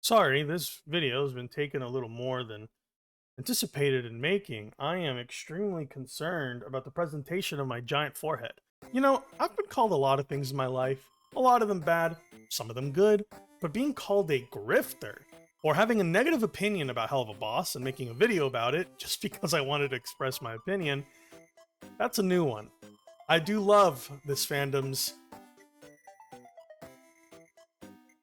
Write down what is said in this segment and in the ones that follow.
Sorry, this video has been taking a little more than anticipated in making. I am extremely concerned about the presentation of my giant forehead. I've been called a lot of things in my life, a lot of them bad, some of them good, but being called a grifter, or having a negative opinion about Hell of a Boss and making a video about it just because I wanted to express my opinion, that's a new one. I do love this fandom's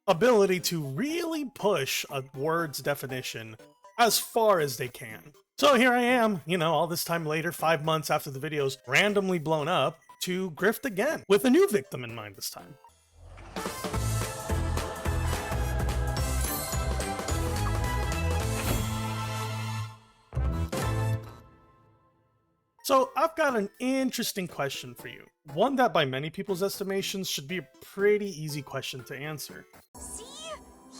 ability to really push a word's definition as far as they can. So here I am, all this time later, 5 months after the video's randomly blown up, to grift again, with a new victim in mind this time. So I've got an interesting question for you. One that by many people's estimations should be a pretty easy question to answer. See?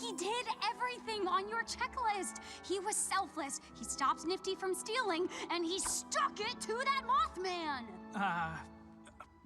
He did everything on your checklist. He was selfless. He stopped Nifty from stealing, and he stuck it to that Mothman.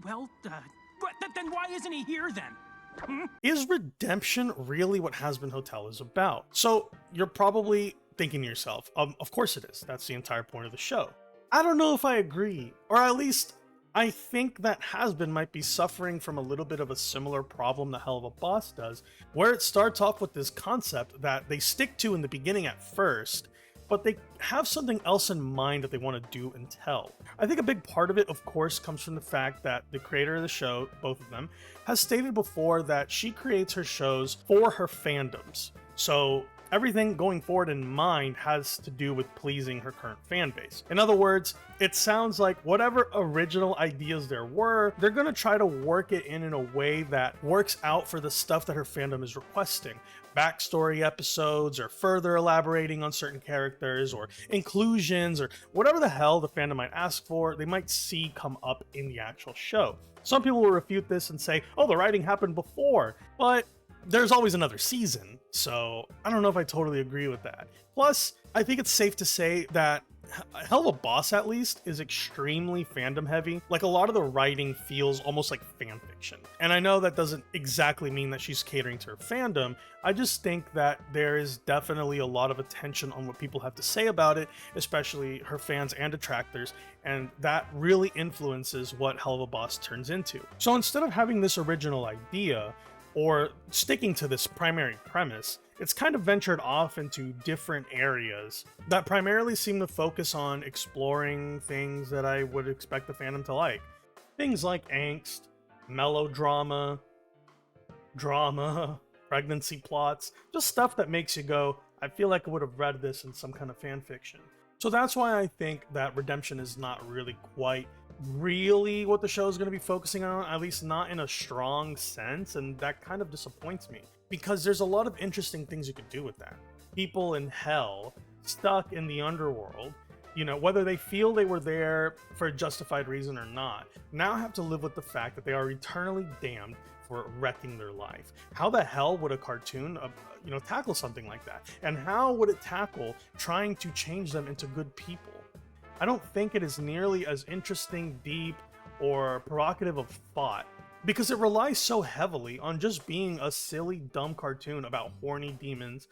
Then why isn't he here then? Is redemption really what Hazbin Hotel is about? So you're probably thinking to yourself, of course it is. That's the entire point of the show. I don't know if I agree, or at least I think that Hazbin might be suffering from a little bit of a similar problem that Hell of a Boss does, where it starts off with this concept that they stick to in the beginning at first, but they have something else in mind that they want to do and tell. I think a big part of it, of course, comes from the fact that the creator of the show, both of them, has stated before that she creates her shows for her fandoms. So everything going forward in mind has to do with pleasing her current fan base. In other words, it sounds like whatever original ideas there were, they're going to try to work it in a way that works out for the stuff that her fandom is requesting. Backstory episodes, or further elaborating on certain characters, or inclusions, or whatever the hell the fandom might ask for, they might see come up in the actual show. Some people will refute this and say, oh, the writing happened before, but there's always another season, so I don't know if I totally agree with that. Plus, I think it's safe to say that Hell of a Boss, at least, is extremely fandom heavy. Like, a lot of the writing feels almost like fan fiction. And I know that doesn't exactly mean that she's catering to her fandom. I just think that there is definitely a lot of attention on what people have to say about it, especially her fans and detractors, and that really influences what Hell of a Boss turns into. So instead of having this original idea, or sticking to this primary premise, it's kind of ventured off into different areas that primarily seem to focus on exploring things that I would expect the fandom to like. Things like angst, melodrama, drama, pregnancy plots, just stuff that makes you go, I feel like I would have read this in some kind of fan fiction. So that's why I think that redemption is not really quite really what the show is going to be focusing on, at least not in a strong sense, and that kind of disappoints me, because there's a lot of interesting things you could do with that. People in hell, stuck in the underworld, whether they feel they were there for a justified reason or not, now have to live with the fact that they are eternally damned for wrecking their life. How the hell would a cartoon tackle something like that? And how would it tackle trying to change them into good people? I don't think it is nearly as interesting, deep, or provocative of thought, because it relies so heavily on just being a silly, dumb cartoon about horny demons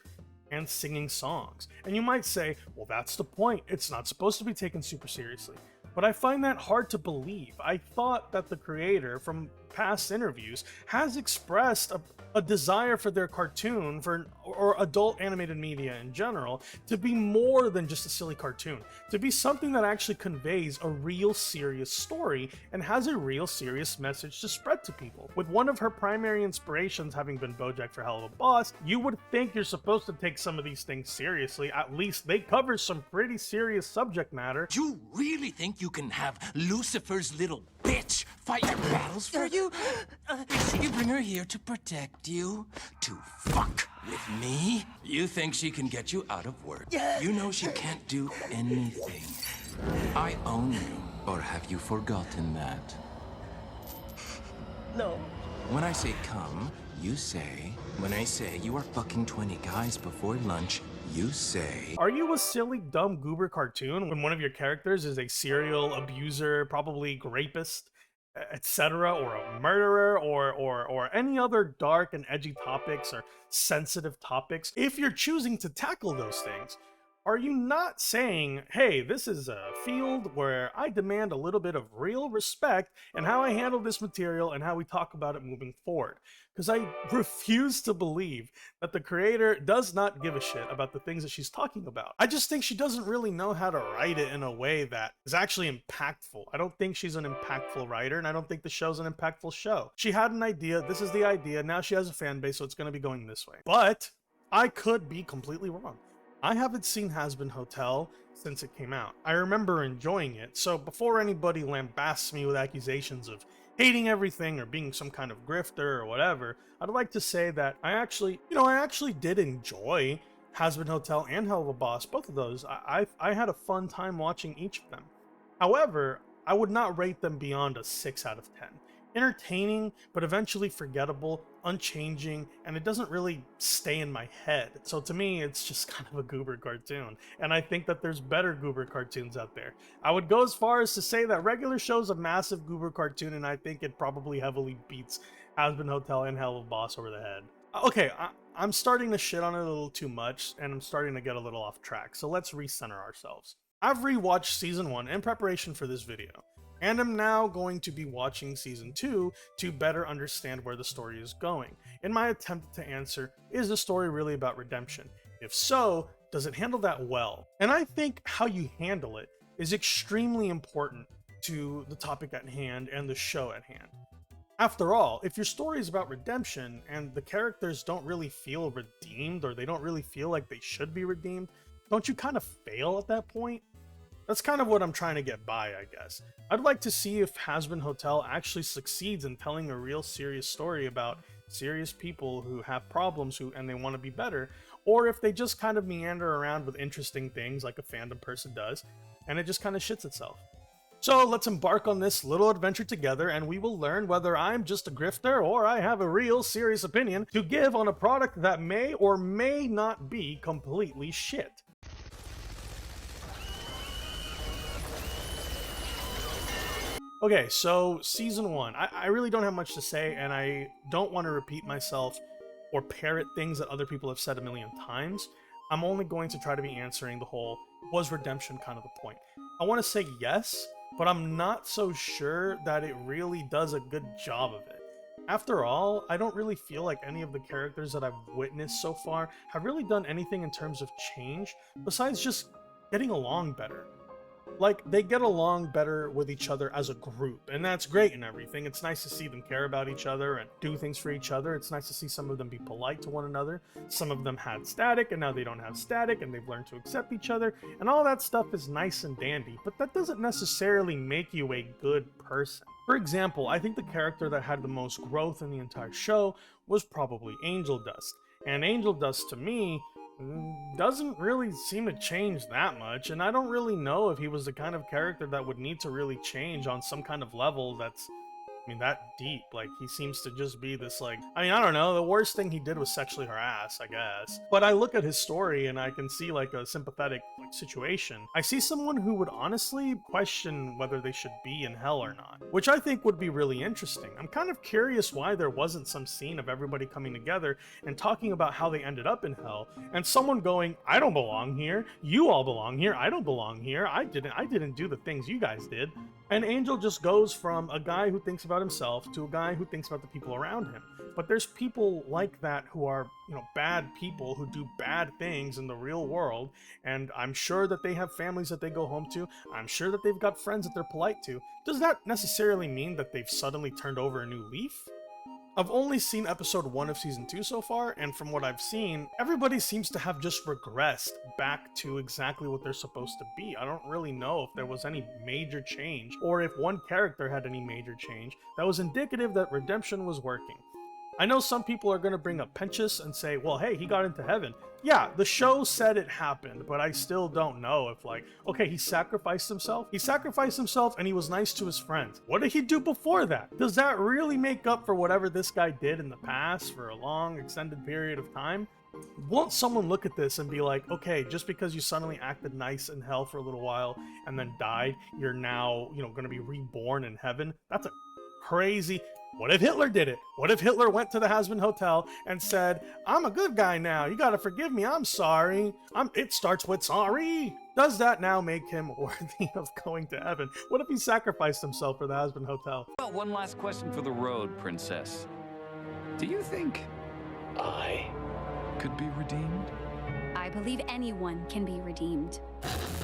and singing songs. And you might say, well, that's the point. It's not supposed to be taken super seriously. But I find that hard to believe. I thought that the creator, from past interviews, has expressed a desire for their cartoon, or adult animated media in general, to be more than just a silly cartoon, to be something that actually conveys a real serious story and has a real serious message to spread to people. With one of her primary inspirations having been BoJack for Hell of a Boss, you would think you're supposed to take some of these things seriously. At least they cover some pretty serious subject matter. You really think you can have Lucifer's little bitch fight your battles for you? You bring her here to protect you? To fuck with me? You think she can get you out of work? You know she can't do anything. I own you. Or have you forgotten that? No. When I say come, you say. When I say you are fucking 20 guys before lunch, you say. Are you a silly, dumb goober cartoon when one of your characters is a serial abuser, probably rapist, etc., or a murderer, or any other dark and edgy topics or sensitive topics, if you're choosing to tackle those things, are you not saying, hey, this is a field where I demand a little bit of real respect in how I handle this material and how we talk about it moving forward? Because I refuse to believe that the creator does not give a shit about the things that she's talking about. I just think she doesn't really know how to write it in a way that is actually impactful. I don't think she's an impactful writer, and I don't think the show's an impactful show. She had an idea, this is the idea, now she has a fan base, so it's going to be going this way. But I could be completely wrong. I haven't seen Hazbin Hotel since it came out. I remember enjoying it, so before anybody lambasts me with accusations of hating everything or being some kind of grifter or whatever, I'd like to say that I actually did enjoy Hazbin Hotel and Hell of a Boss, both of those. I had a fun time watching each of them. However, I would not rate them beyond a 6 out of 10. Entertaining, but eventually forgettable, unchanging, and it doesn't really stay in my head. So to me, it's just kind of a goober cartoon, and I think that there's better goober cartoons out there. I would go as far as to say that regular show's a massive goober cartoon, and I think it probably heavily beats Hazbin Hotel and Hell of a Boss over the head. Okay, I'm starting to shit on it a little too much, and I'm starting to get a little off track, so let's recenter ourselves. I've rewatched Season 1 in preparation for this video, and I'm now going to be watching Season 2 to better understand where the story is going, in my attempt to answer, is the story really about redemption? If so, does it handle that well? And I think how you handle it is extremely important to the topic at hand and the show at hand. After all, if your story is about redemption and the characters don't really feel redeemed, or they don't really feel like they should be redeemed, don't you kind of fail at that point? That's kind of what I'm trying to get by, I guess. I'd like to see if Hazbin Hotel actually succeeds in telling a real serious story about serious people who have problems and they want to be better, or if they just kind of meander around with interesting things like a fandom person does, and it just kind of shits itself. So let's embark on this little adventure together, and we will learn whether I'm just a grifter or I have a real serious opinion to give on a product that may or may not be completely shit. Okay, so Season 1. I really don't have much to say, and I don't want to repeat myself or parrot things that other people have said a million times. I'm only going to try to be answering the whole, was redemption kind of the point? I want to say yes, but I'm not so sure that it really does a good job of it. After all, I don't really feel like any of the characters that I've witnessed so far have really done anything in terms of change, besides just getting along better. Like, they get along better with each other as a group, and that's great and everything. It's nice to see them care about each other and do things for each other. It's nice to see some of them be polite to one another. Some of them had static, and now they don't have static, and they've learned to accept each other, and all that stuff is nice and dandy, but that doesn't necessarily make you a good person. For example, I think the character that had the most growth in the entire show was probably Angel Dust, and Angel Dust, to me, doesn't really seem to change that much, and I don't really know if he was the kind of character that would need to really change on some kind of level that's, that deep. Like, he seems to just be this, like, I don't know, the worst thing he did was sexually harass, I guess. But I look at his story and I can see, like, a sympathetic, situation. I see someone who would honestly question whether they should be in hell or not, which I think would be really interesting. I'm kind of curious why there wasn't some scene of everybody coming together and talking about how they ended up in hell, and someone going, I don't belong here, you all belong here, I don't belong here, I didn't do the things you guys did. And Angel just goes from a guy who thinks about himself to a guy who thinks about the people around him. But there's people like that who are, bad people who do bad things in the real world, and I'm sure that they have families that they go home to. I'm sure that they've got friends that they're polite to. Does that necessarily mean that they've suddenly turned over a new leaf? I've only seen episode 1 of season 2 so far, and from what I've seen, everybody seems to have just regressed back to exactly what they're supposed to be. I don't really know if there was any major change, or if one character had any major change that was indicative that redemption was working. I know some people are going to bring up Penchus and say, well, hey, he got into heaven. Yeah, the show said it happened, but I still don't know if, okay, he sacrificed himself? He sacrificed himself and he was nice to his friends. What did he do before that? Does that really make up for whatever this guy did in the past for a long, extended period of time? Won't someone look at this and be like, okay, just because you suddenly acted nice in hell for a little while and then died, you're now, going to be reborn in heaven? crazy. What if Hitler did it? What if Hitler went to the Hazbin Hotel and said, I'm a good guy now. You gotta forgive me. I'm sorry. It starts with sorry. Does that now make him worthy of going to heaven? What if he sacrificed himself for the Hazbin Hotel? Well, one last question for the road, Princess. Do you think I could be redeemed? I believe anyone can be redeemed.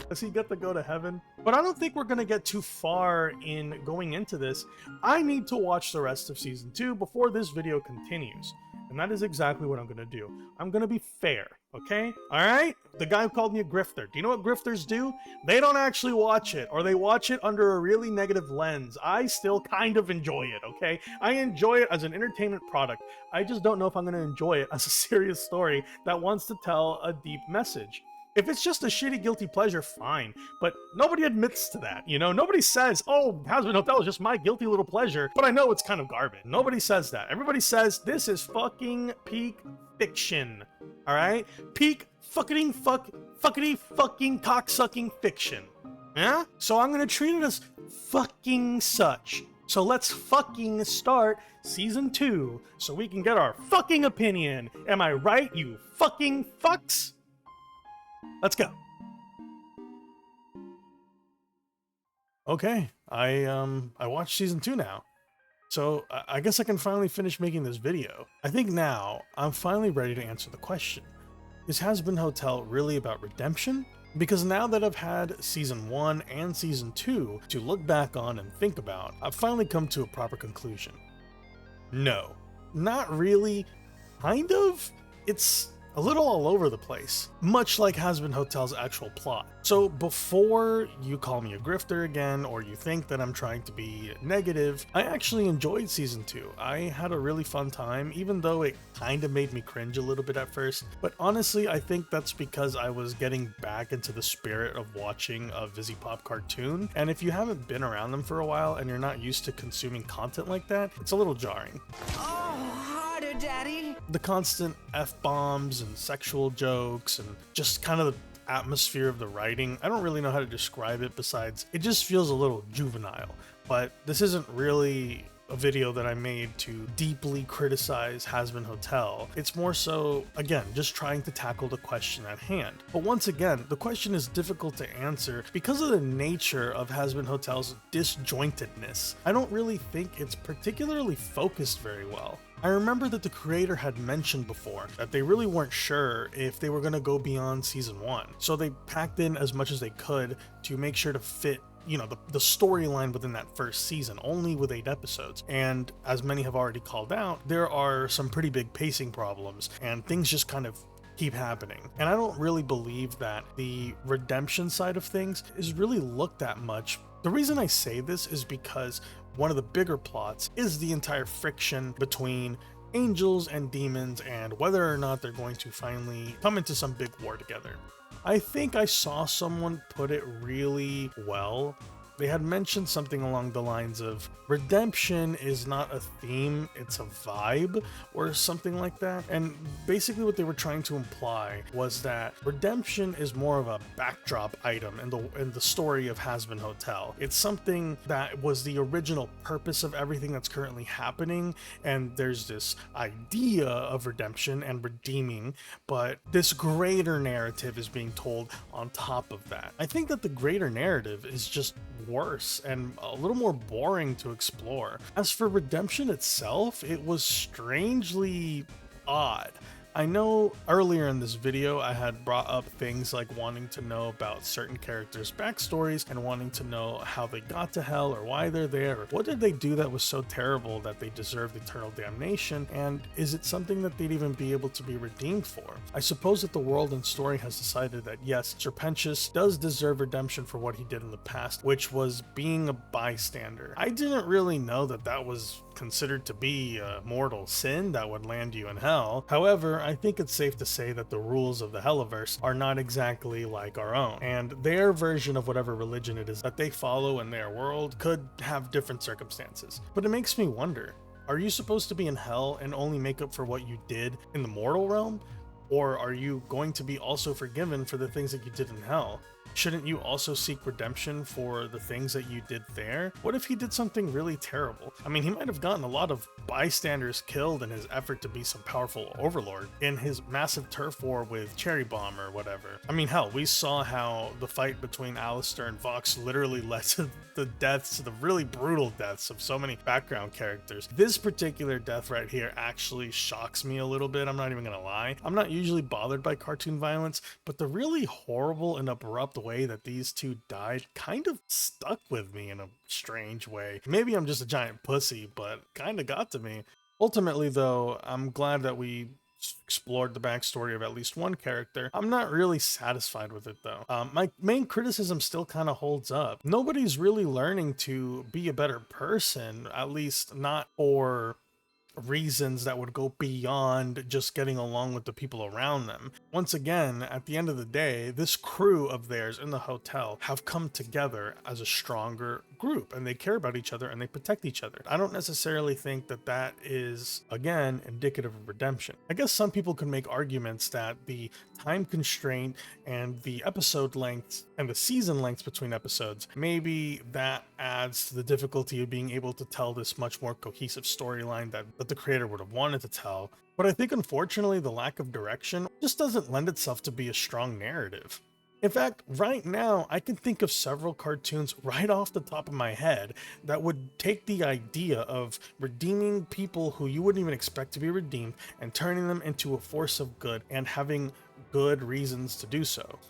Does he get to go to heaven? But I don't think we're gonna get too far in going into this. I need to watch the rest of season 2 before this video continues. And that is exactly what I'm gonna do. I'm gonna be fair, okay? Alright? The guy who called me a grifter. Do you know what grifters do? They don't actually watch it, or they watch it under a really negative lens. I still kind of enjoy it, okay? I enjoy it as an entertainment product. I just don't know if I'm gonna enjoy it as a serious story that wants to tell a deep message. If it's just a shitty guilty pleasure, fine. But nobody admits to that, you know? Nobody says, oh, Hazbin Hotel is just my guilty little pleasure, but I know it's kind of garbage. Nobody says that. Everybody says this is fucking peak fiction, all right? Peak fucking cocksucking fiction. Yeah? So I'm gonna treat it as fucking such. So let's fucking start season 2 so we can get our fucking opinion. Am I right, you fucking fucks? Let's go. Okay, I watched season 2 now. So I guess I can finally finish making this video. I think now I'm finally ready to answer the question. Is Hazbin Hotel really about redemption? Because now that I've had season 1 and season 2 to look back on and think about, I've finally come to a proper conclusion. No, not really. Kind of. It's a little all over the place, much like Hazbin Hotel's actual plot. So before you call me a grifter again, or you think that I'm trying to be negative, I actually enjoyed season 2. I had a really fun time, even though it kind of made me cringe a little bit at first. But honestly, I think that's because I was getting back into the spirit of watching a VisiPop cartoon. And if you haven't been around them for a while and you're not used to consuming content like that, it's a little jarring. Daddy. The constant F-bombs and sexual jokes and just kind of the atmosphere of the writing, I don't really know how to describe it besides it just feels a little juvenile. But this isn't really a video that I made to deeply criticize Hazbin Hotel. It's more so, again, just trying to tackle the question at hand. But once again, the question is difficult to answer because of the nature of Hazbin Hotel's disjointedness. I don't really think it's particularly focused very well. I remember that the creator had mentioned before that they really weren't sure if they were going to go beyond season 1. So they packed in as much as they could to make sure to fit, you know, the storyline within that first season, only with 8 episodes. And as many have already called out, there are some pretty big pacing problems and things just kind of keep happening. And I don't really believe that the redemption side of things is really looked at much. The reason I say this is because one of the bigger plots is the entire friction between angels and demons and whether or not they're going to finally come into some big war together. I think I saw someone put it really well. They had mentioned something along the lines of redemption is not a theme, it's a vibe or something like that. And basically what they were trying to imply was that redemption is more of a backdrop item in the story of Hazbin Hotel. It's something that was the original purpose of everything that's currently happening, and there's this idea of redemption and redeeming, but this greater narrative is being told on top of that. I think that the greater narrative is just worse and a little more boring to explore. As for redemption itself, it was strangely odd. I know earlier in this video I had brought up things like wanting to know about certain characters' backstories and wanting to know how they got to hell or why they're there, or what did they do that was so terrible that they deserved eternal damnation, and is it something that they'd even be able to be redeemed for? I suppose that the world and story has decided that yes, Serpentius does deserve redemption for what he did in the past, which was being a bystander. I didn't really know that that was considered to be a mortal sin that would land you in hell. However, I think it's safe to say that the rules of the Helliverse are not exactly like our own, and their version of whatever religion it is that they follow in their world could have different circumstances. But it makes me wonder, are you supposed to be in hell and only make up for what you did in the mortal realm? Or are you going to be also forgiven for the things that you did in hell? Shouldn't you also seek redemption for the things that you did there? What if he did something really terrible? I mean, he might have gotten a lot of bystanders killed in his effort to be some powerful overlord in his massive turf war with Cherry Bomb or whatever. I mean, hell, we saw how the fight between Alistair and Vox literally led to the deaths, the really brutal deaths of so many background characters. This particular death right here actually shocks me a little bit, I'm not even gonna lie. I'm not usually bothered by cartoon violence, but the really horrible and abrupt way that these two died kind of stuck with me in a strange way. Maybe I'm just a giant pussy, but kind of got to me. Ultimately, though, I'm glad that we explored the backstory of at least one character. I'm not really satisfied with it, though. My main criticism still kind of holds up. Nobody's really learning to be a better person, at least not for reasons that would go beyond just getting along with the people around them. Once again, at the end of the day, this crew of theirs in the hotel have come together as a stronger group, and they care about each other and they protect each other. I don't necessarily think that that is, again, indicative of redemption. I guess some people can make arguments that the time constraint and the episode lengths and the season lengths between episodes, maybe that adds to the difficulty of being able to tell this much more cohesive storyline that the creator would have wanted to tell. But I think unfortunately the lack of direction just doesn't lend itself to be a strong narrative. In fact, right now, I can think of several cartoons right off the top of my head that would take the idea of redeeming people who you wouldn't even expect to be redeemed and turning them into a force of good and having good reasons to do so.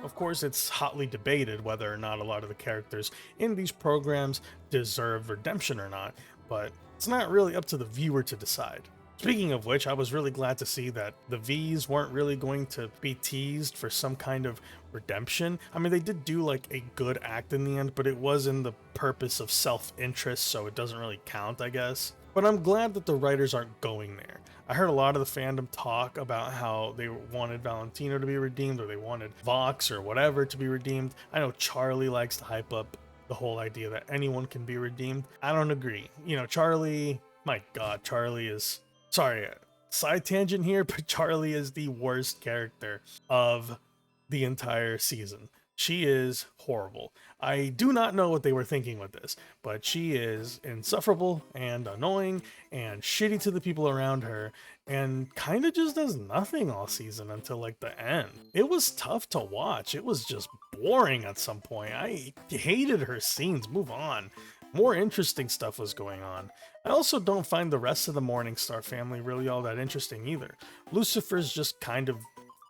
Of course, it's hotly debated whether or not a lot of the characters in these programs deserve redemption or not, but it's not really up to the viewer to decide. Speaking of which, I was really glad to see that the V's weren't really going to be teased for some kind of redemption. I mean, they did do like a good act in the end, but it was in the purpose of self-interest, so it doesn't really count, I guess. But I'm glad that the writers aren't going there. I heard a lot of the fandom talk about how they wanted Valentino to be redeemed, or they wanted Vox or whatever to be redeemed. I know Charlie likes to hype up the whole idea that anyone can be redeemed. I don't agree. You know, Charlie, my God, Charlie is... Sorry, side tangent here, but Charlie is the worst character of the entire season. She is horrible. I do not know what they were thinking with this, but she is insufferable and annoying and shitty to the people around her and kind of just does nothing all season until like the end. It was tough to watch. It was just boring at some point. I hated her scenes. Move on. More interesting stuff was going on. I also don't find the rest of the Morningstar family really all that interesting either. Lucifer's just kind of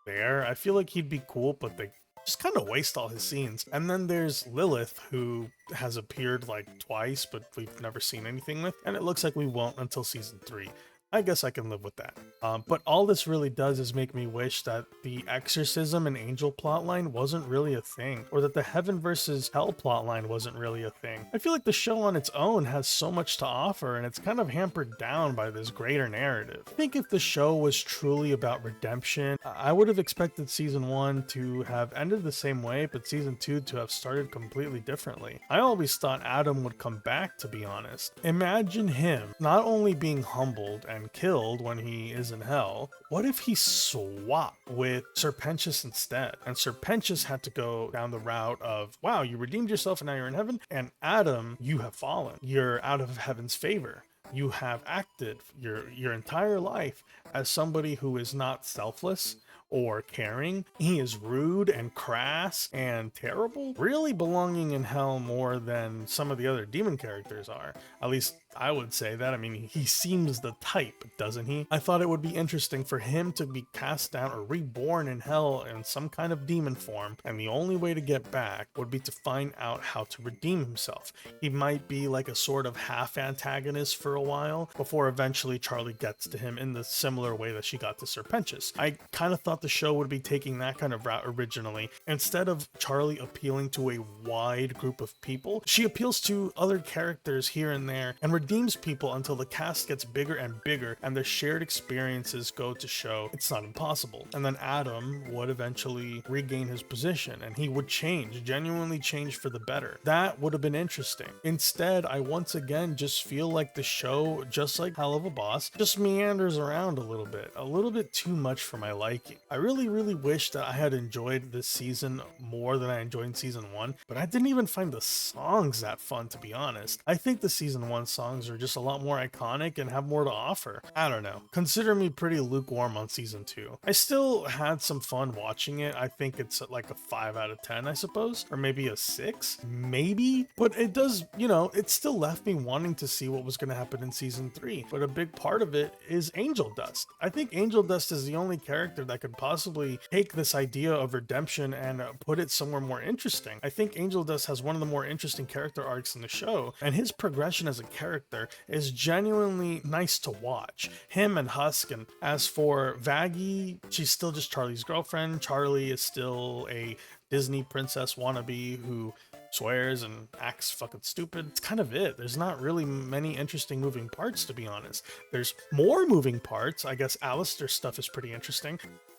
there. I feel like he'd be cool, but they just kind of waste all his scenes. And then there's Lilith, who has appeared like twice, but we've never seen anything with, and it looks like we won't until season 3. I guess I can live with that. But all this really does is make me wish that the exorcism and angel plotline wasn't really a thing, or that the heaven versus hell plotline wasn't really a thing. I feel like the show on its own has so much to offer, and it's kind of hampered down by this greater narrative. I think if the show was truly about redemption, I would have expected season 1 to have ended the same way, but season 2 to have started completely differently. I always thought Adam would come back, to be honest. Imagine him not only being humbled and killed when he is in hell, what if he swapped with Serpentius instead? And Serpentius had to go down the route of, wow, you redeemed yourself and now you're in heaven, and Adam, you have fallen. You're out of heaven's favor. You have acted your entire life as somebody who is not selfless or caring. He is rude and crass and terrible, really belonging in hell more than some of the other demon characters are. At least I would say that. I mean, he seems the type, doesn't he? I thought it would be interesting for him to be cast down or reborn in hell in some kind of demon form, and the only way to get back would be to find out how to redeem himself. He might be like a sort of half antagonist for a while before eventually Charlie gets to him in the similar way that she got to Serpentius. I kind of thought the show would be taking that kind of route originally. Instead of Charlie appealing to a wide group of people, she appeals to other characters here and there and redeems people until the cast gets bigger and bigger and the shared experiences go to show it's not impossible. And then Adam would eventually regain his position and he would change, genuinely change for the better. That would have been interesting. Instead, I once again just feel like the show, just like Hell of a Boss, just meanders around a little bit too much for my liking. I really wish that I had enjoyed this season more than I enjoyed season 1, but I didn't even find the songs that fun, to be honest. I think the season 1 songs are just a lot more iconic and have more to offer. I don't know. Consider me pretty lukewarm on season 2. I still had some fun watching it. I think it's like a 5 out of 10, I suppose, or maybe a 6, maybe, but it does, it still left me wanting to see what was going to happen in season 3. But a big part of it is Angel Dust. I think Angel Dust is the only character that could possibly take this idea of redemption and put it somewhere more interesting. I think Angel Dust has one of the more interesting character arcs in the show, and his progression as a character is genuinely nice to watch. Him and Husk, and as for Vaggie, she's still just Charlie's girlfriend. Charlie is still a Disney princess wannabe who swears and acts fucking stupid. It's kind of it. There's not really many interesting moving parts, to be honest. There's more moving parts. I guess Alistair's stuff is pretty interesting.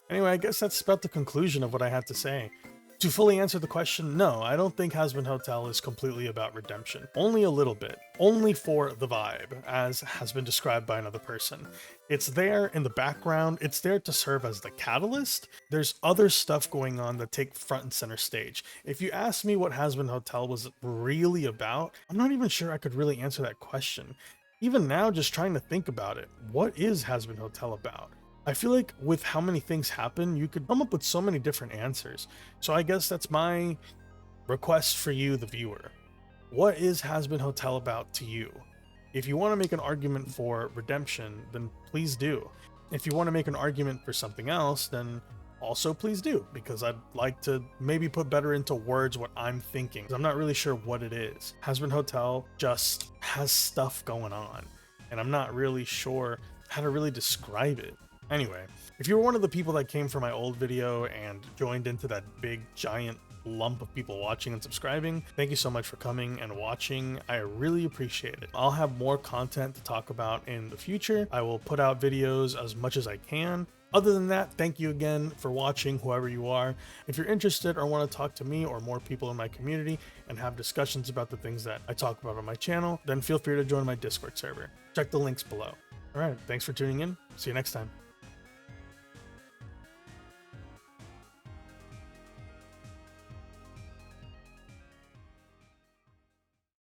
Anyway, I guess that's about the conclusion of what I had to say. To fully answer the question, no, I don't think Hazbin Hotel is completely about redemption. Only a little bit. Only for the vibe, as has been described by another person. It's there in the background. It's there to serve as the catalyst. There's other stuff going on that take front and center stage. If you ask me what Hazbin Hotel was really about, I'm not even sure I could really answer that question. Even now, just trying to think about it, what is Hazbin Hotel about? I feel like with how many things happen, you could come up with so many different answers. So I guess that's my request for you, the viewer. What is Hazbin Hotel about to you? If you want to make an argument for redemption, then please do. If you want to make an argument for something else, then also please do, because I'd like to maybe put better into words what I'm thinking. I'm not really sure what it is. Hazbin Hotel just has stuff going on, and I'm not really sure how to really describe it. Anyway, if you were one of the people that came from my old video and joined into that big giant lump of people watching and subscribing, thank you so much for coming and watching. I really appreciate it. I'll have more content to talk about in the future. I will put out videos as much as I can. Other than that, thank you again for watching, whoever you are. If you're interested or want to talk to me or more people in my community and have discussions about the things that I talk about on my channel, then feel free to join my Discord server. Check the links below. All right, thanks for tuning in. See you next time.